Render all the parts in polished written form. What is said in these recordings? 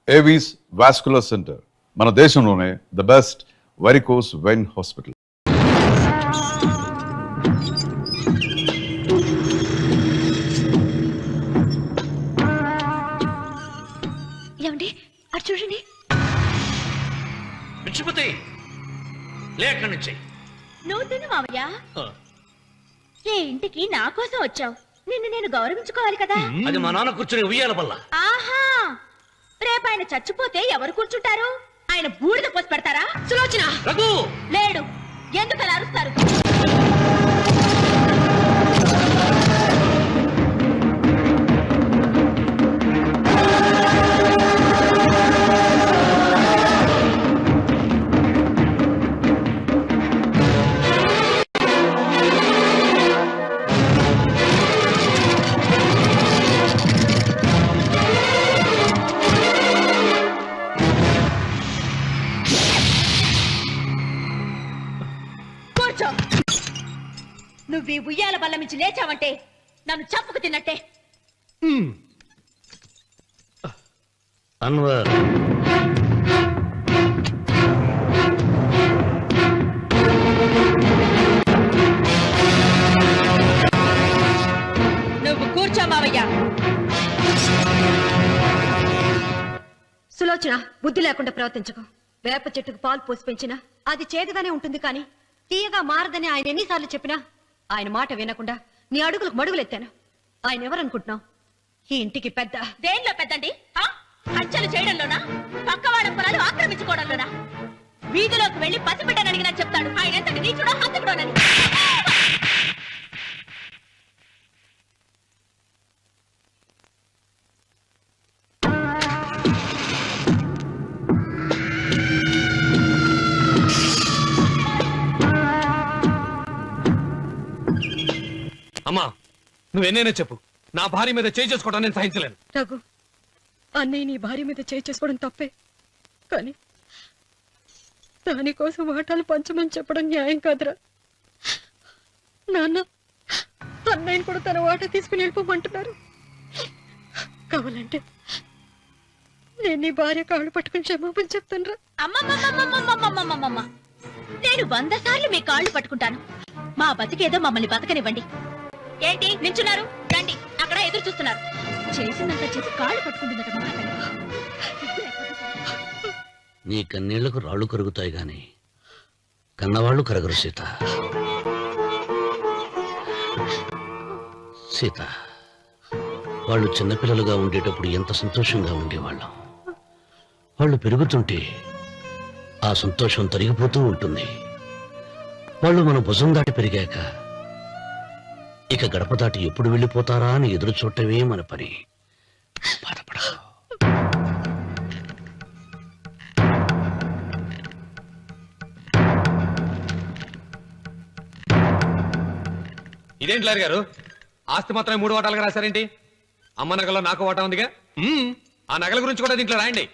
Avis vascular centre మన దేశంలోనే the best varicose vein hospital. ఏమండి అటు చూడండి. పిచ్చిపోతే లేక నుంచి నువ్వు తిను మావయ్య. ఏ ఇంటికి నా కోసం వచ్చావు, నిన్ను నేను గౌరవించుకోవాలి కదా. అది మా నాన్న కూర్చుని ఉయ్యాల వల్ల. ఆహా, రేపు ఆయన చచ్చిపోతే ఎవరు కూర్చుంటారు? ఆయన బూడిద పోసి పెడతారా? సులోచన రఘు లేడు, ఎందుకు అలా అరుస్తారు? నువ్వు ఈ ఉయ్యాల బల్ల మించి లేచావంటే నన్ను చంపుకు తిన్నట్టే. అన్వర్ నువ్వు కూర్చో మావయ్య. సులోచన, బుద్ధి లేకుండా ప్రవర్తించకు. వేప చెట్టుకు పాలు పోసి పెంచినా అది చేదుగానే ఉంటుంది, కానీ తీయగా మారదని ఆయన ఎన్నిసార్లు చెప్పినా ఆయన మాట వినకుండా నీ అడుగులకు మడుగులెత్తాను. ఆయన ఎవరనుకుంటున్నావు? ఈ ఇంటికి పెద్ద. దేనిలో పెద్దండి? హత్యలు చేయడంలోనా, పక్కవాడ పొలాలు ఆక్రమించుకోవడంలోనా? వీధిలోకి వెళ్లి పసిబిడ్డని అడిగినా చెప్తాడు ఆయన ఎంతటి నీచుడో హంతకుడోనని. అమ్మా, నువ్వెన్నైనా చెప్పు, నా భార్య మీద చేయి చేసుకోవడం నేను సహించలేను. రఘు, అన్నయ్య నీ భార్య మీద చేయి చేసుకోవడం తప్పే, కానీ దానికోసం వాటాలు పంచమని చెప్పడం న్యాయం కాదురా. నాన్న అన్నయ్యని కూడా తన వాటా తీసుకుని వెళ్ళిపోమంటున్నారు. కావాలంటే నేను నీ భార్య కాళ్ళు పట్టుకుని క్షమాపణ చెప్తాను. అమ్మమ్మమ్మమ్మమ్మమ్మమ్మమ్మమ్మ, నేను 100 సార్లు మీ కాళ్ళు పట్టుకుంటాను. మా బతికేదో మమ్మల్ని బతకనివ్వండి. ఏంటి నించున్నారు? రండి, అక్కడ ఎదురు చూస్తున్నారు. చేసిందంతా చేసి కాళ్ళు పట్టుకుంటుందట మా అతను. నీ కన్నీళ్లకు రాళ్లు కరుగుతాయి గాని కన్నవాళ్లు కరగరు సీత. సీత, వాళ్ళు చిన్నపిల్లలుగా ఉండేటప్పుడు ఎంత సంతోషంగా ఉండేవాళ్ళం. వాళ్ళు పెరుగుతుంటే ఆ సంతోషం తరిగిపోతూ ఉంటుంది. వాళ్ళు మన భుజం దాటి పెరిగాక ఇక గడప దాటి ఎప్పుడు వెళ్ళిపోతారా అని ఎదురు చూడటమే మన పని. బాధపడ. ఇదేంటి లారి గారు, ఆస్తి మాత్రమే 3 వాటాలుగా రాశారేంటి? అమ్మ నగలో నాకు వాటా ఉందిగా, ఆ నగల గురించి కూడా దీంట్లో రాయండి.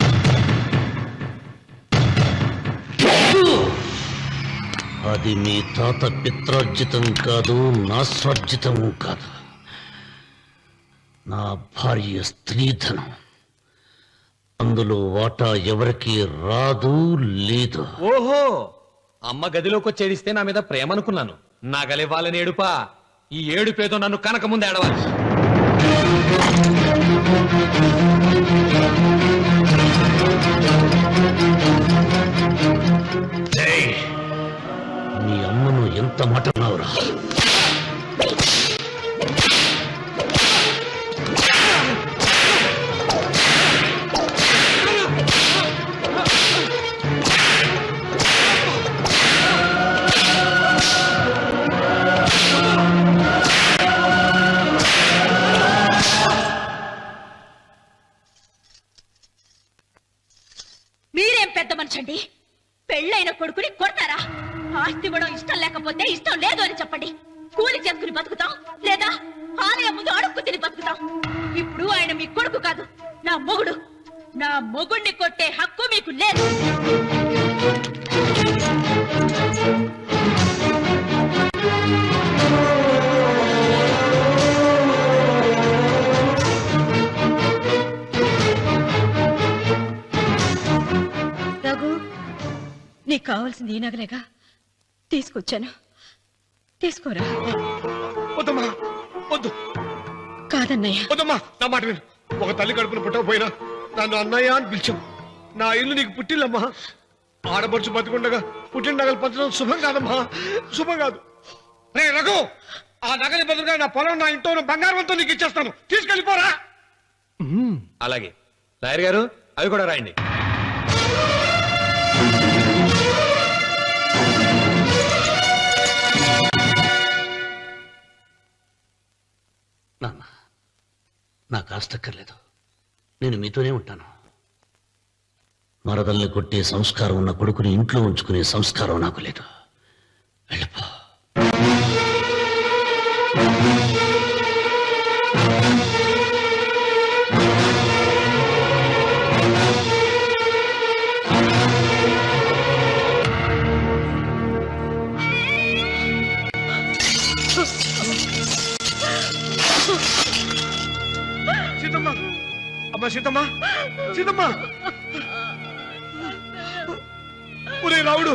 అది మీ తాత పిత్రార్జితం కాదు, నా స్వార్జితం కాదు. నా భార్య స్త్రీధనం. అందులో వాటా ఎవరికి రాదు, లేదు. ఓహో, అమ్మ గదిలోకి వచ్చేడిస్తే నా మీద ప్రేమ అనుకున్నాను. నగలివ్వాలని ఏడుపా. ఈ ఏడుపేదో నన్ను కనక ముందు ఏడవాలి. నీ అమ్మను ఎంత మాట అన్నావురా? మీరేం పెద్ద మనిషండి, పెళ్ళైన కొడుకుని కొడతారా? ఆస్తి ఇవ్వడం ఇష్టం లేకపోతే ఇష్టం లేదు అని చెప్పండి. కూలి చేసుకుని బతుకుతాం, లేదా ఆలయం ముందు అడుక్కు తిని బతుకుతాం. ఇప్పుడు ఆయన మీ కొడుకు కాదు, నా మొగుడు. నా మొగుడిని కొట్టే హక్కు మీకు లేదు. నీకు కావాల్సింది ఈ నగలేగా తీసుకొచ్చాను. తీసుకోరా. వద్దమ్మా, వద్దు. కాదన్నయ్య. వద్దమ్మా, నా మాట విను. ఒక తల్లి కడుపును పుట్టకపోయినా నన్ను అన్నయ్య అని పిలిచావు. నా ఇల్లు నీకు పుట్టిల్లమ్మా. ఆడపడుచు బతికుండగా పుట్టిన నగలు పంచడం శుభం కాదమ్మా, శుభం కాదు. రే రఘు, ఆ నగలి బదులుగా నా పొలం, నా ఇంట్లో బంగారంతో నీకు ఇచ్చేస్తాను. తీసుకెళ్ళిపోరా. అలాగే లాయర్ గారు, అవి కూడా రాయండి. నాన్న, నాకు ఆస్తక్కర్లేదు. నేను మీతోనే ఉంటాను. మరదల్ని కొట్టే సంస్కారం ఉన్న కొడుకుని ఇంట్లో ఉంచుకునే సంస్కారం నాకు లేదు. వెళ్ళిపో. సీతమ్మ, అమ్మా సీతమ్మ, సీతమ్మ. ఒరే రావుడు,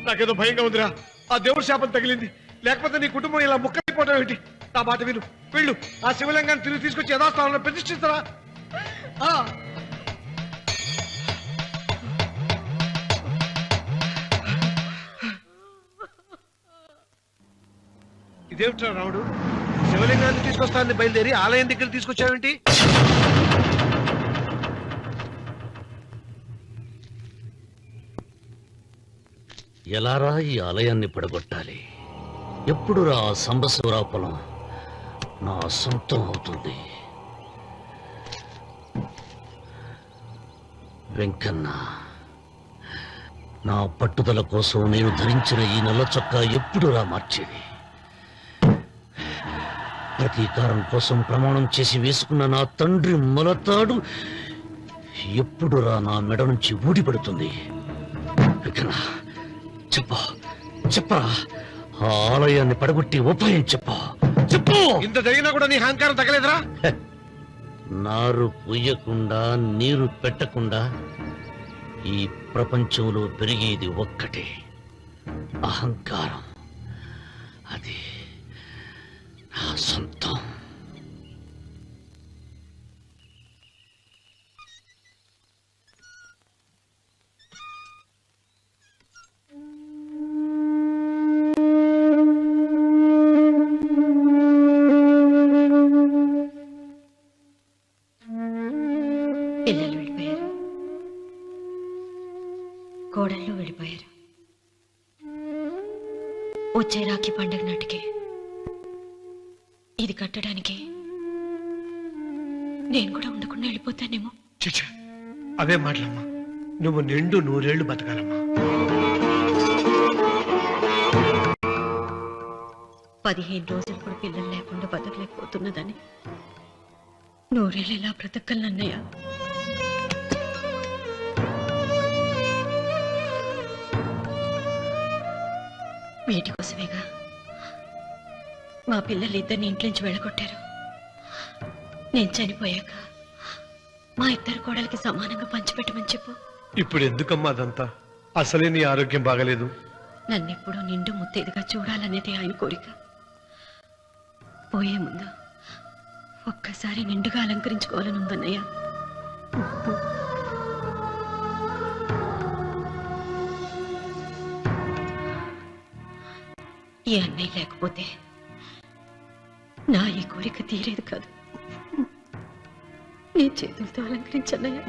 నాకేదో భయంగా ఉందిరా. ఆ దేవుడి శాపం తగిలింది. లేకపోతే నీ కుటుంబం ఇలా ముక్కైపోవడం ఏంటి? నా మాట విను, వెళ్ళు. ఆ శివలింగాన్ని తిరిగి తీసుకొచ్చి యథాస్థానంలో ప్రతిష్ఠిస్తారా. ఇదేమిట్రా రావుడు, శివలింగాన్ని తీసుకొస్తానని బయలుదేరి ఆలయం దగ్గర తీసుకొచ్చావేంటి? ఎలారా ఈ ఆలయాన్ని పడగొట్టాలి? ఎప్పుడురా ఆ సంబశివరా పొలం నా సొంతం అవుతుంది? వెంకన్న, నా పట్టుదల కోసం నేను ధరించిన ఈ నల్ల చొక్కా ఎప్పుడురా మార్చేది? ప్రతీకారం కోసం ప్రమాణం చేసి వేసుకున్న నా తండ్రి మొలతాడు ఎప్పుడురా నా మెడ నుంచి ఊడిపడుతుంది? వెంకన్న, చెప్పరా, ఆ ఆలయాన్ని పడగొట్టి ఉపాయం చెప్పు. ఇంత జరిగినా కూడా నీ అహంకారం తగలేదురా? నారు పుయ్యకుండా నీరు పెట్టకుండా ఈ ప్రపంచంలో పెరిగేది ఒక్కటే, అహంకారం. అది నా సొంతం. పిల్లలు వెళ్ళిపోయారు, కోడళ్ళు వెళ్ళిపోయారు. వచ్చే రాఖీ పండుగ నాటికి ఇది కట్టడానికి నేను కూడా ఉండకుండా వెళ్ళిపోతానేమో. చిచ్చా, అవే మాటలమ్మా. నువ్వు నిండు 100 ఏళ్ళు బతకాలమ్మా. 15 రోజులు కూడా పిల్లలు లేకుండా బతకలేకపోతున్నదని 100 ఏళ్ళు ఎలా బ్రతకలన్నయ్య? వీటి కోసమేగా మా పిల్లలు ఇద్దరిని ఇంట్లోంచి వెళ్ళగొట్టారు. నేను చనిపోయాక మా ఇద్దరు కోడలికి సమానంగా పంచిపెట్టమని చెప్పు. ఇప్పుడు ఎందుకమ్మా అదంతా? అసలే నీ ఆరోగ్యం బాగలేదు. నన్నెప్పుడు నిండు ముత్తైదుగా చూడాలనేది ఆయన కోరిక. పోయే ముందు ఒక్కసారి నిండుగా అలంకరించుకోవాలని ఉందన్నయ్య. ఈ అన్నయ్య లేకపోతే నా ఈ కోరిక తీరేది కాదు. నీ చేతులతో అలంకరించన్నయ్య.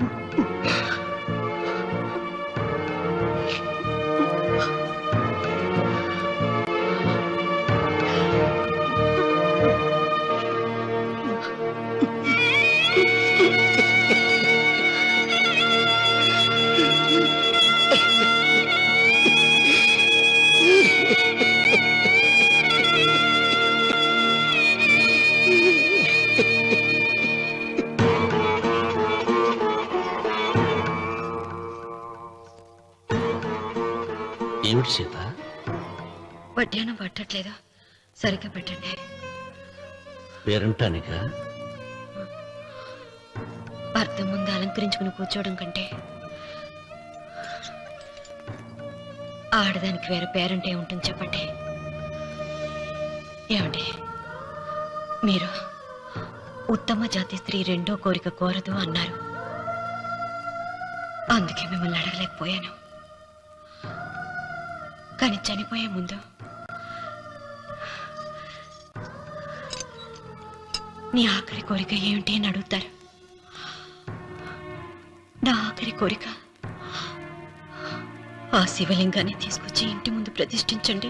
ఏమిటి సీత? వడ్డానం పట్టట్లేదు, సరిగ్గా పెట్టండి. పేరంటానికా? అర్థం ముందు అలంకరించుకుని కూర్చోవడం కంటే ఆడదానికి వేరే పేరంటే ఉంటుంది చెప్పండి. ఏమండి, మీరు ఉత్తమ జాతి స్త్రీ రెండో కోరిక కోరదు అన్నారు. అందుకే మిమ్మల్ని అడగలేకపోయాను. కానీ చనిపోయే ముందు నీ ఆఖరి కోరిక ఏమిటి అని అడుగుతారు. నా ఆఖరి కోరిక ఆ శివలింగాన్ని తీసుకొచ్చి ఇంటి ముందు ప్రతిష్ఠించండి.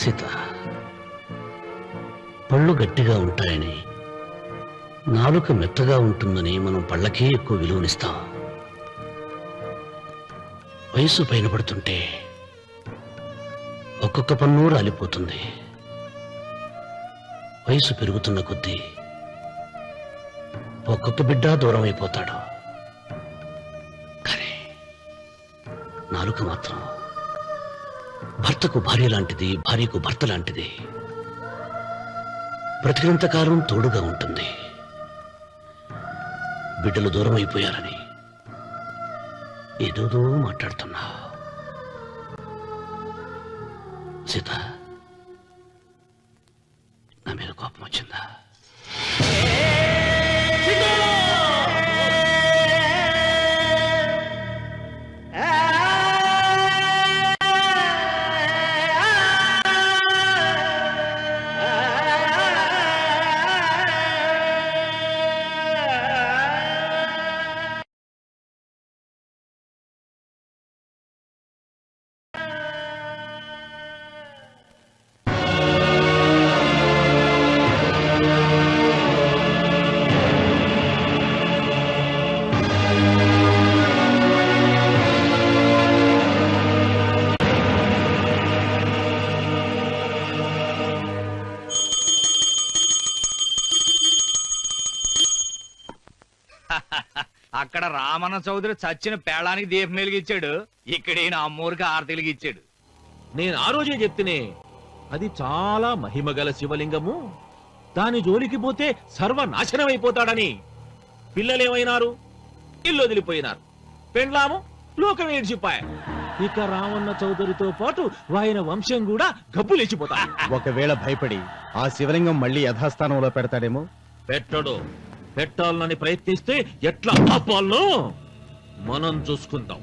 సీత, పళ్ళు గట్టిగా ఉంటాయని, నాలుక మెత్తగా ఉంటుందని మనం పళ్ళకే ఎక్కువ విలువనిస్తాం. వయసు పైన పడుతుంటే ఒక్కొక్క పన్ను రాలిపోతుంది. వయసు పెరుగుతున్న కొద్దీ ఒక్కొక్క బిడ్డ దూరం అయిపోతాడు. కానీ నాలుక మాత్రం భర్తకు భార్య లాంటిది, భార్యకు భర్త లాంటిది. బ్రతికినంతకాలం తోడుగా ఉంటుంది. బిడ్డలు దూరం అయిపోయారని ఏదోదో మాట్లాడుతున్నా. సీత, నా మీద కోపం వచ్చిందా? అక్కడ రామన్న చౌదరి చచ్చిన పేళానికి దీపం వెలిగించాడు, ఇక్కడ ఈయన అమ్మూరికి ఆరతి వెలిగించాడు. నేను ఆ రోజే చెప్తేనే అది చాలా మహిమగల శివలింగము, దాని జోలికి పోతే సర్వనాశనం అయిపోతాడని. పిల్లలేమైనారు? ఇల్లు వదిలిపోయినారు. పెండ్లాము లోకం ఏడ్చిపాయ. ఇక రామన్న చౌదరితో పాటు ఆయన వంశం కూడా గబ్బులేచిపోతా. ఒకవేళ భయపడి ఆ శివలింగం మళ్ళీ యథాస్థానంలో పెడతాడేమో. పెట్టడు. పెట్టాలని ప్రయత్నిస్తే ఎట్లా ఆపాలనో మనం చూసుకుందాం.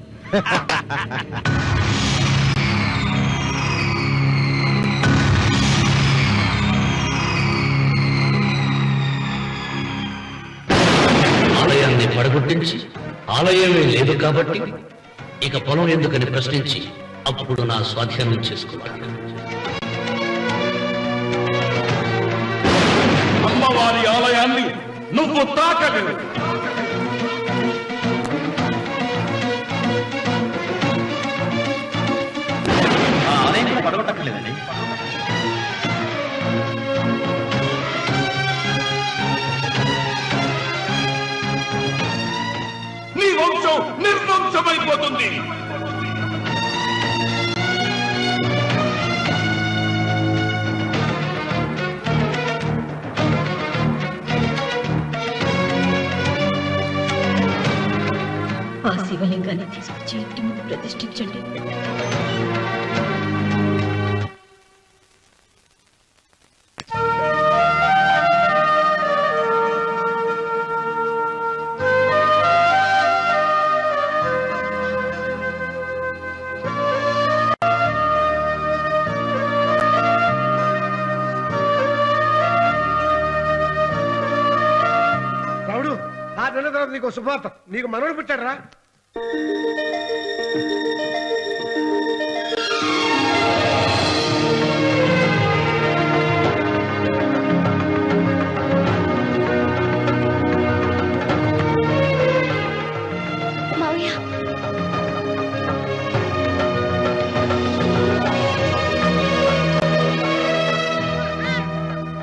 ఆలయాన్ని పడగొట్టించి ఆలయమే లేదు కాబట్టి ఇక పొలం ఎందుకని ప్రశ్నించి అప్పుడు నా స్వాధీనం చేసుకున్నాను. అమ్మవారి ఆలయాన్ని నువ్వు తాకలేవు. ఆ ఆలయాన్ని పడగొట్టలేదండి. నీ వంశం నిర్వంశమైపోతుంది. ఆ శివలింగాన్ని తీసుకొచ్చి ఇంటి ముందు ప్రతిష్ఠించండి. రావుడు, 6 నెలల తర్వాత నీకు శుభార్త. నీకు మనవడు పుట్టాడురా. మావయ్య,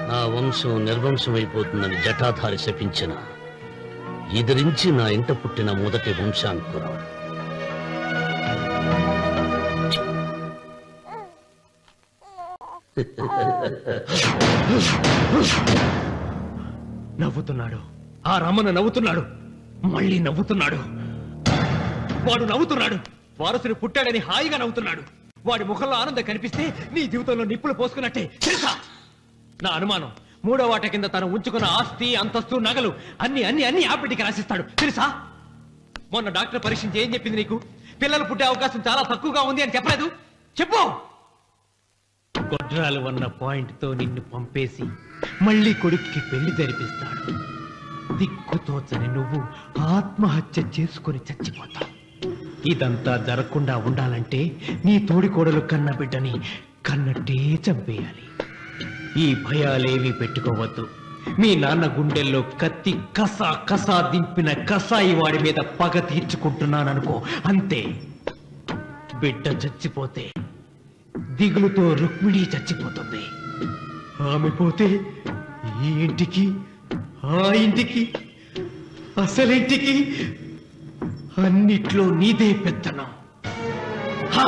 నా వంశం నిర్వంశమైపోతుందని జటాధారి శపించిన ఎదిరించి నా ఇంట పుట్టిన మొదటి వంశాంకురం. నవ్వుతున్నాడు. ఆ రమణ నవ్వుతున్నాడు. మళ్ళీ నవ్వుతున్నాడు. వాడు నవ్వుతున్నాడు. వారసుడు పుట్టాడని హాయిగా నవ్వుతున్నాడు. వాడి ముఖంలో ఆనందం కనిపిస్తే నీ జీవితంలో నిప్పులు పోసుకున్నట్టే తెలుసా? నా అనుమానం 3వ వాట కింద తను ఉంచుకున్న ఆస్తి, అంతస్తు, నగలు అన్ని అన్ని అన్ని ఆ బిడ్డకి రాసిస్తాడు తెలుసా? మొన్న డాక్టర్ పరీక్షించి ఏం చెప్పింది నీకు? పిల్లలు పుట్టే అవకాశం చాలా తక్కువగా ఉంది అని చెప్పలేదు? చెప్పు. గొడ్రాలు అన్న పాయింట్ తో నిన్ను పంపేసి మళ్ళీ కొడుక్కి పెళ్లి జరిపిస్తాడు. దిక్కుతోచని నువ్వు ఆత్మహత్య చేసుకుని చచ్చిపోతావు. ఇదంతా జరగకుండా ఉండాలంటే నీ తోడికోడలు కన్న బిడ్డని కన్నట్టే చంపేయాలి. ఈ భయాలేవి పెట్టుకోవద్దు. మీ నాన్న గుండెల్లో కత్తి కసా కసా దింపిన కసాయి వాడి మీద పగ తీర్చుకుంటున్నాననుకో, అంతే. బిడ్డ చచ్చిపోతే దిగులుతో రుక్మిణి చచ్చిపోతుంది. ఆమె పోతే ఈ ఇంటికి, ఆ ఇంటికి, అసలింటికి అన్నిట్లో నీదే పెత్తనం. హా!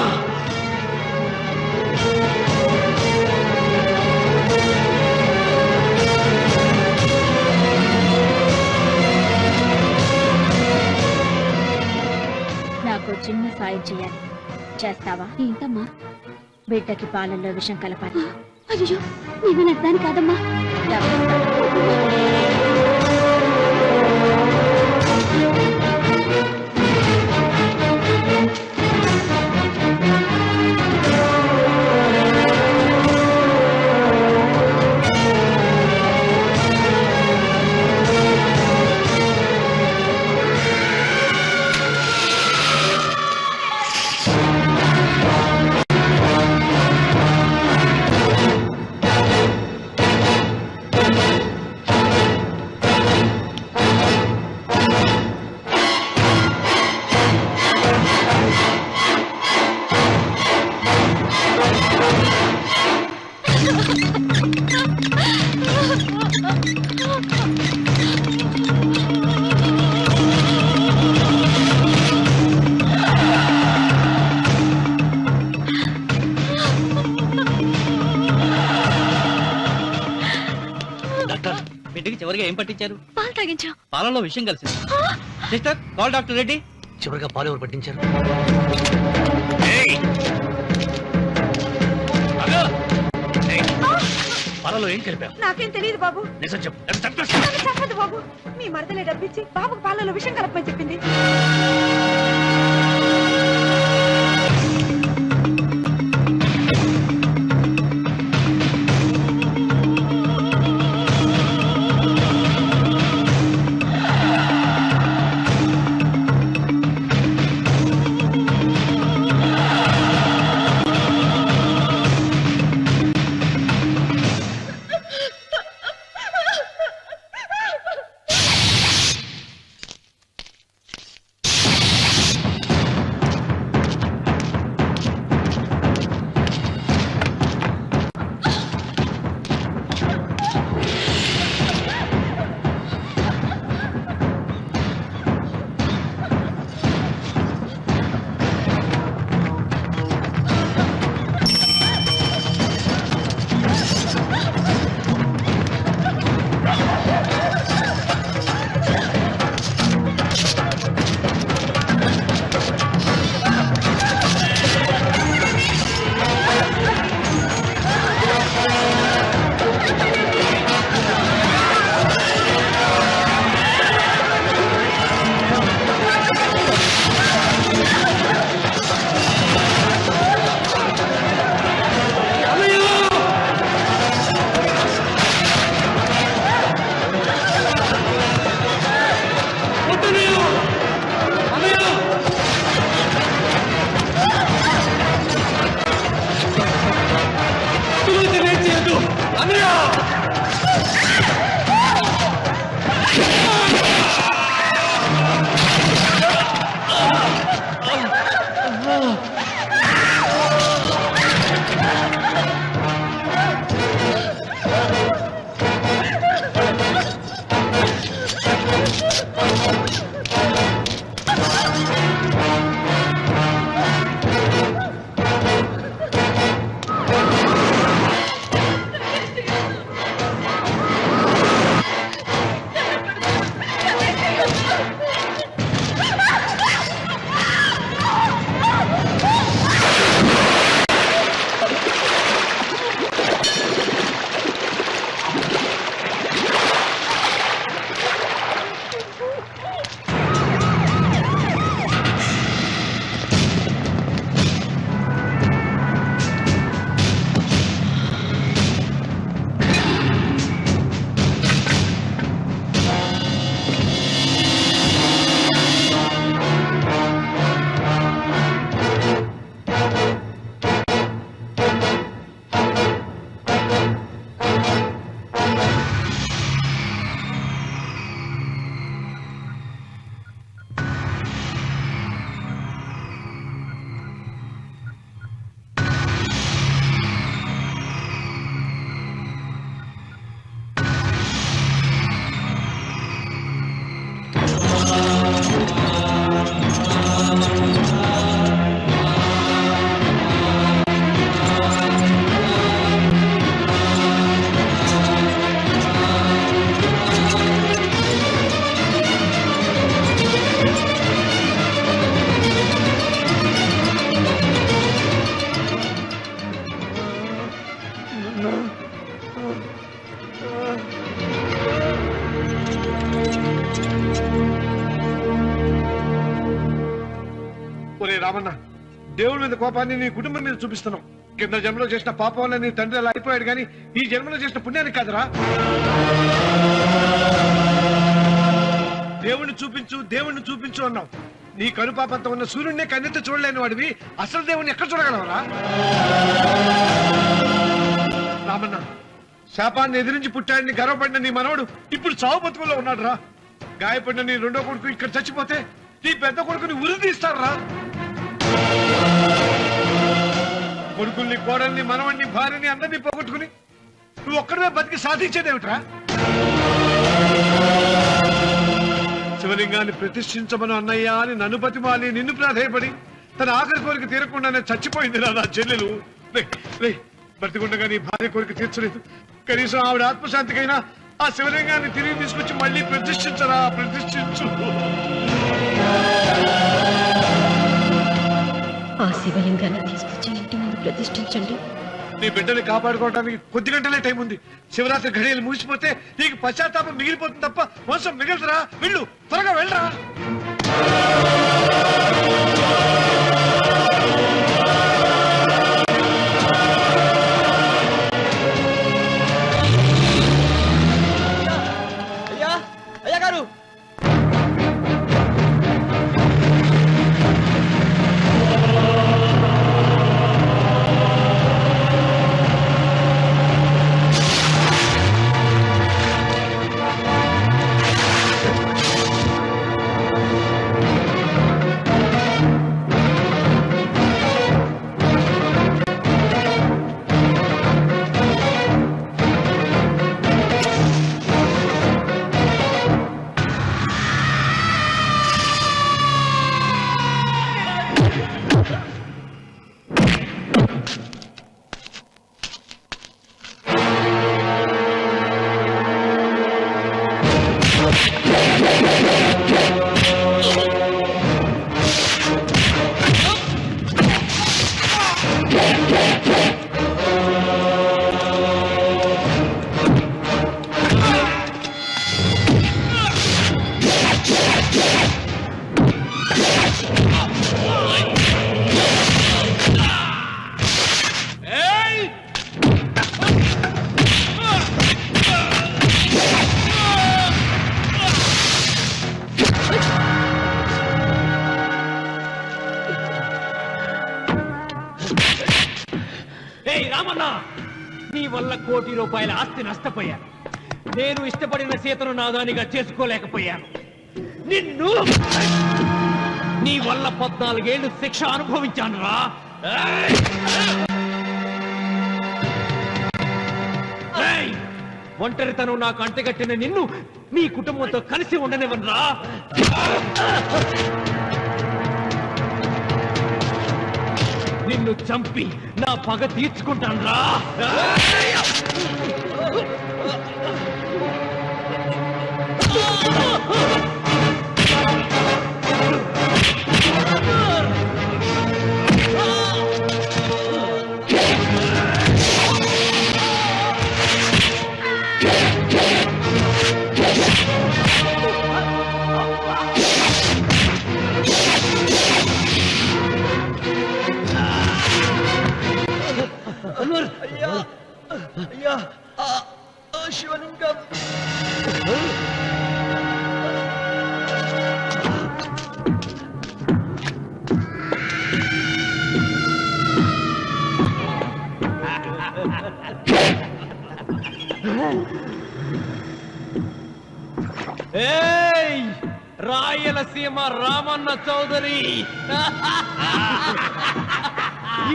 నాకు చిన్న సాయం చేయాలి, చేస్తావా? ఏంటమ్మా? బిడ్డకి పాలల్లో విషం కలపాలి. అయ్యో, నేను అర్థాన్ని కాదమ్మా. బిడ్డకి చివరిగా ఏం పట్టించారు? పాలు తాగించాం. పాలలో విషయం కలిసింది. Sister, call doctor Reddy. చివరిగా పాలు ఎవరు పట్టించారు? పాలలో ఏం కలిపావు? నాకేం తెలియదు బాబు. నిజం చెప్పు. చెప్పదు బాబు. మీ మరదలే డబ్బిచ్చి బాబుకు పాలలో విషయం కలపమని చెప్పింది. రామన్న, దేవుడి మీద కోపాన్ని నీ కుటుంబం మీద చూపిస్తున్నావు. కింద జన్మలో చేసిన పాపం వల్ల నీ తండ్రి అలా అయిపోయాడు, కానీ ఈ జన్మలో చేసిన పుణ్యానికి కాదురా. దేవుణ్ణి చూపించు అన్నావు. నీ కనుపాపంతో ఉన్న సూర్యుడినే కన్నెత్తి చూడలేని వాడివి అసలు దేవుణ్ణి ఎక్కడ చూడగలవరా? రామన్న, శాపాన్ని ఎదిరించి పుట్టాడని గర్వపడిన నీ మనవడు ఇప్పుడు చావు బతుకుల్లో ఉన్నాడు రా. గాయపడిన నీ రెండో కొడుకు ఇక్కడ చచ్చిపోతే నీ పెద్ద కొడుకుని ఉరి తీస్తారా? కొడుకుల్ని, కోడల్ని, మనవణ్ణి, భార్యని అందరినీ పోగొట్టుకుని నువ్వు ఒక్కడమే బతికి సాధించేదేమిట్రా? శివలింగాన్ని ప్రతిష్ఠించమను అన్నయ్య అని నన్ను బతిమాలి నిన్ను ప్రాధేయపడి తన ఆఖరి కోరిక తీరకుండానే చచ్చిపోయింది నా చెల్లెలు. బ్రతికుండగా నీ భార్య కోరిక తీర్చలేదు. కనీసం ఆవిడ ఆత్మశాంతికైనా ఆ శివలింగాన్ని తిరిగి తీసుకొచ్చి మళ్ళీ ప్రతిష్ఠించరా, ప్రతిష్ఠించు. ఆ శివలింగాన్ని తీసుకొచ్చి ఇంటి ముందు ప్రతిష్ఠించండి. నీ బిడ్డని కాపాడుకోవడానికి కొద్ది గంటలే టైం ఉంది. శివరాత్రి ఘడియలు ముగిసిపోతే నీకు పశ్చాత్తాపం మిగిలిపోతుంది తప్ప వంశం మిగలదురా. వెళ్ళు, త్వరగా వెళ్ళరా. అయ్యా గారు, రామన్న, నీ వల్ల ₹1 కోటి ఆస్తి నష్టపోయాను. నేను ఇష్టపడిన సీతను నాదానిగా చేసుకోలేకపోయాను. నిన్ను నీ వల్ల 14 ఏళ్ళు శిక్ష అనుభవించాను రా. ఒంటరితనం నాకు అంటగట్టిన నిన్ను నీ కుటుంబంతో కలిసి ఉండనివ్వనురా. నిన్ను చంపి నా పగ తీర్చుకుంటాను రా. అయ్యా, అయ్యా, శివలింగం. ఏయ్, రాయలసీమ రామన్న చౌదరి,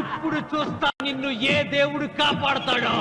ఇప్పుడు చూస్తా నిన్ను ఏ దేవుడు కాపాడతాడో.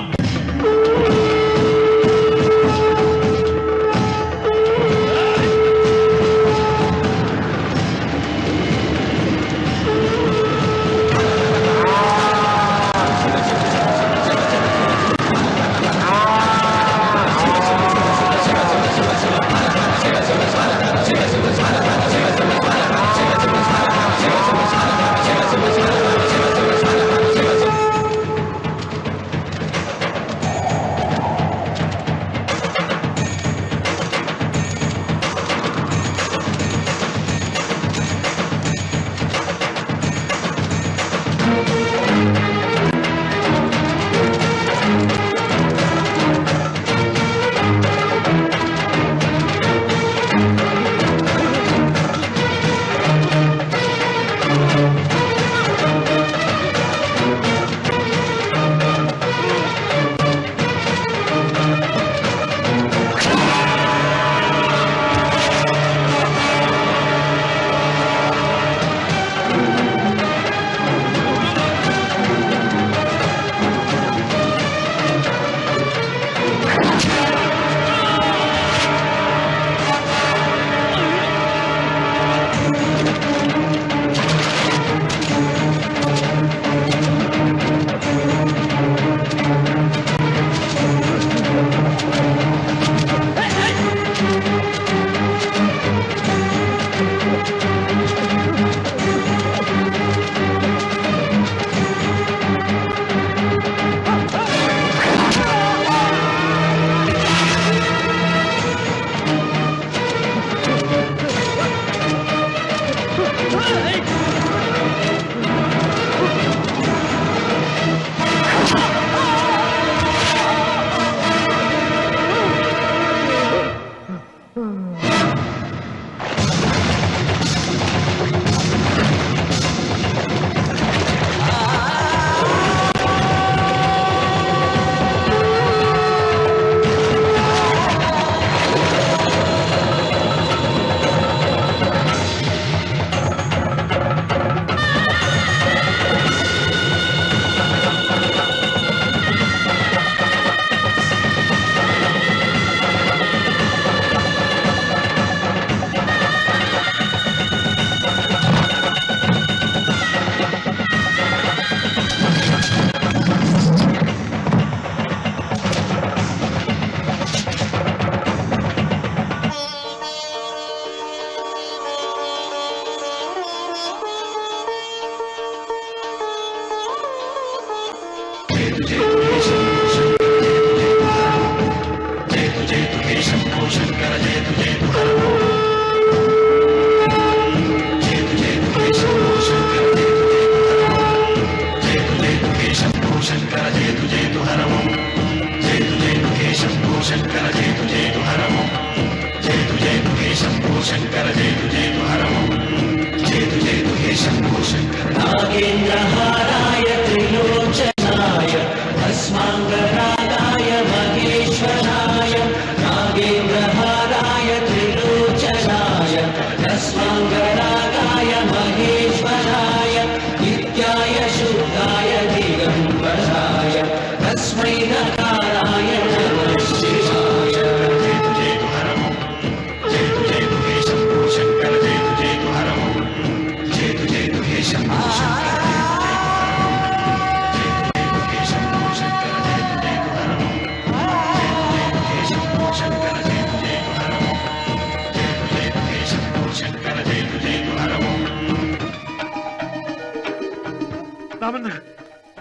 రామన్న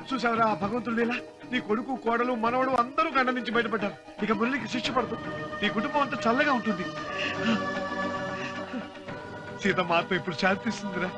చూసావరా భగవంతుడు లేలా నీ కొడుకు కోడలు మనవడు అందరూ గండ నుంచి బయటపడ్డారు. ఇక మురళికి శిక్ష పడదు. నీ కుటుంబం అంతా చల్లగా ఉంటుంది. సీతమ్మ ఆత్మ ఇప్పుడు శాంతిస్తుందిరా.